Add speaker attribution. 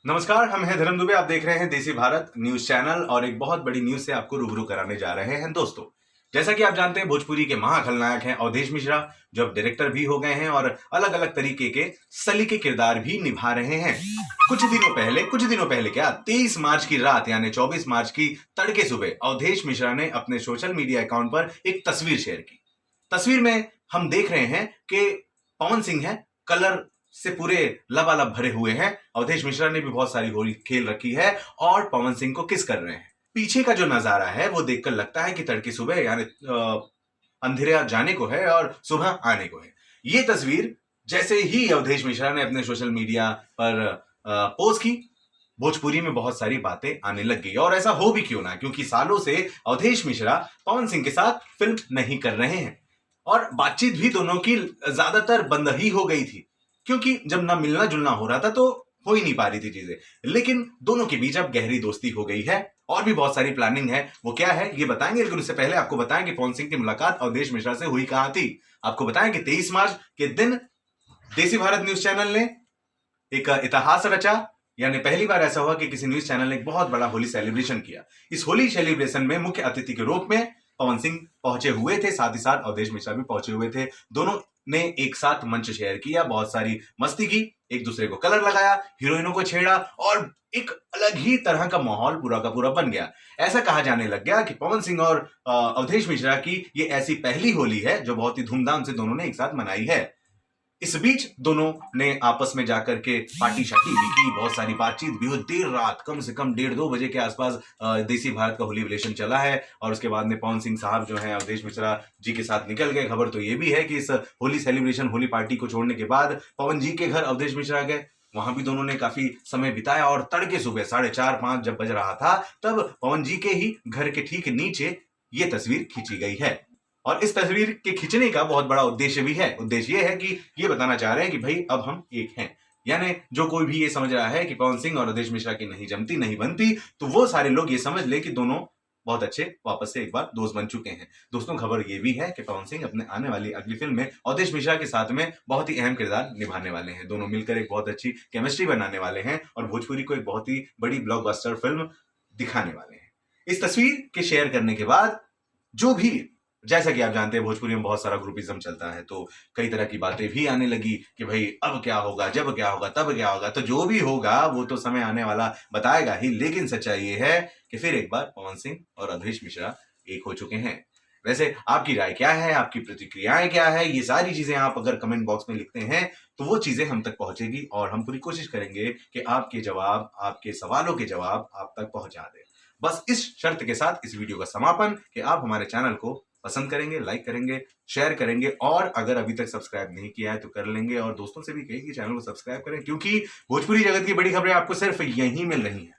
Speaker 1: नमस्कार, हम हैं धर्म दुबे। आप देख रहे हैं देसी भारत न्यूज चैनल और एक बहुत बड़ी न्यूज से आपको रूबरू कराने जा रहे हैं। दोस्तों, जैसा कि आप जानते हैं, भोजपुरी के महाखलनायक हैं अवधेश मिश्रा, जो अब डायरेक्टर भी हो गए हैं और अलग अलग तरीके के सलीके किरदार भी निभा रहे हैं। कुछ दिनों पहले क्या 23 मार्च की रात यानी 24 मार्च की तड़के सुबह अवधेश मिश्रा ने अपने सोशल मीडिया अकाउंट पर एक तस्वीर शेयर की। तस्वीर में हम देख रहे हैं कि पवन सिंह है, कलर से पूरे लबालब भरे हुए हैं। अवधेश मिश्रा ने भी बहुत सारी होली खेल रखी है और पवन सिंह को किस कर रहे हैं। पीछे का जो नजारा है वो देखकर लगता है कि तड़के सुबह यानी अंधेरा जाने को है और सुबह आने को है। ये तस्वीर जैसे ही अवधेश मिश्रा ने अपने सोशल मीडिया पर पोस्ट की, भोजपुरी में बहुत सारी बातें आने लग गई। और ऐसा हो भी क्यों ना, क्योंकि सालों से अवधेश मिश्रा पवन सिंह के साथ फिल्म नहीं कर रहे हैं और बातचीत भी दोनों की ज्यादातर बंद ही हो गई थी, क्योंकि जब ना मिलना जुलना हो रहा था तो हो ही नहीं पा रही थी चीजें। लेकिन दोनों के बीच अब गहरी दोस्ती हो गई है और भी बहुत सारी प्लानिंग है। वो क्या है ये बताएंगे, लेकिन उससे पहले आपको बताएं कि पवन सिंह की मुलाकात अवधेश मिश्रा से हुई कहां थी। आपको बताएं कि 23 मार्च के दिन देसी भारत न्यूज चैनल ने एक इतिहास रचा। यानी पहली बार ऐसा हुआ कि किसी न्यूज चैनल ने एक बहुत बड़ा होली सेलिब्रेशन किया। इस होली सेलिब्रेशन में मुख्य अतिथि के रूप में पवन सिंह पहुंचे हुए थे, साथ ही साथ अवधेश मिश्रा भी पहुंचे हुए थे। दोनों ने एक साथ मंच शेयर किया, बहुत सारी मस्ती की, एक दूसरे को कलर लगाया, हीरोइनों को छेड़ा और एक अलग ही तरह का माहौल पूरा का पूरा बन गया। ऐसा कहा जाने लग गया कि पवन सिंह और अवधेश मिश्रा की ये ऐसी पहली होली है जो बहुत ही धूमधाम से दोनों ने एक साथ मनाई है। इस बीच दोनों ने आपस में जाकर के पार्टी शार्टी भी की, बहुत सारी बातचीत भी हुई। देर रात कम से कम 1:30-2 बजे के आसपास देसी भारत का होली रिलेशन चला है और उसके बाद में पवन सिंह साहब जो हैं अवधेश मिश्रा जी के साथ निकल गए। खबर तो ये भी है कि इस होली सेलिब्रेशन होली पार्टी को छोड़ने के बाद पवन जी के घर अवधेश मिश्रा गए, वहां भी दोनों ने काफी समय बिताया और तड़के सुबह 4:30-5 जब बज रहा था तब पवन जी के ही घर के ठीक नीचे ये तस्वीर खींची गई है। और इस तस्वीर के खींचने का बहुत बड़ा उद्देश्य भी है। उद्देश्य ये है कि ये बताना चाह रहे हैं कि भाई अब हम एक हैं। यानी जो कोई भी ये समझ रहा है कि पवन सिंह और अवधेश मिश्रा की नहीं जमती नहीं बनती, तो वो सारे लोग ये समझ ले कि दोनों बहुत अच्छे वापस से एक बार दोस्त बन चुके हैं। दोस्तों, खबर ये भी है कि पवन सिंह अपने आने वाली अगली फिल्म में अवधेश मिश्रा के साथ में बहुत ही अहम किरदार निभाने वाले हैं। दोनों मिलकर एक बहुत अच्छी केमिस्ट्री बनाने वाले हैं और भोजपुरी को एक बहुत ही बड़ी ब्लॉकबस्टर फिल्म दिखाने वाले हैं। इस तस्वीर के शेयर करने के बाद जो भी, जैसा कि आप जानते हैं भोजपुरी में बहुत सारा ग्रुपिज्म चलता है, तो कई तरह की बातें भी आने लगी कि भाई अब क्या होगा, जब क्या होगा, तब क्या होगा। तो जो भी होगा वो तो समय आने वाला बताएगा ही, लेकिन सच्चाई ये है कि फिर एक बार पवन सिंह और अवधेश मिश्रा एक हो चुके हैं। वैसे आपकी राय क्या है, आपकी प्रतिक्रियाएं क्या है, ये सारी चीजें आप अगर कमेंट बॉक्स में लिखते हैं तो वो चीजें हम तक पहुंचेगी और हम पूरी कोशिश करेंगे कि आपके जवाब, आपके सवालों के जवाब आप तक पहुंचा दें। बस इस शर्त के साथ इस वीडियो का समापन कि आप हमारे चैनल को पसंद करेंगे, लाइक करेंगे, शेयर करेंगे और अगर अभी तक सब्सक्राइब नहीं किया है तो कर लेंगे और दोस्तों से भी कहिए कि चैनल को सब्सक्राइब करें, क्योंकि भोजपुरी जगत की बड़ी खबरें आपको सिर्फ यहीं मिल रही हैं।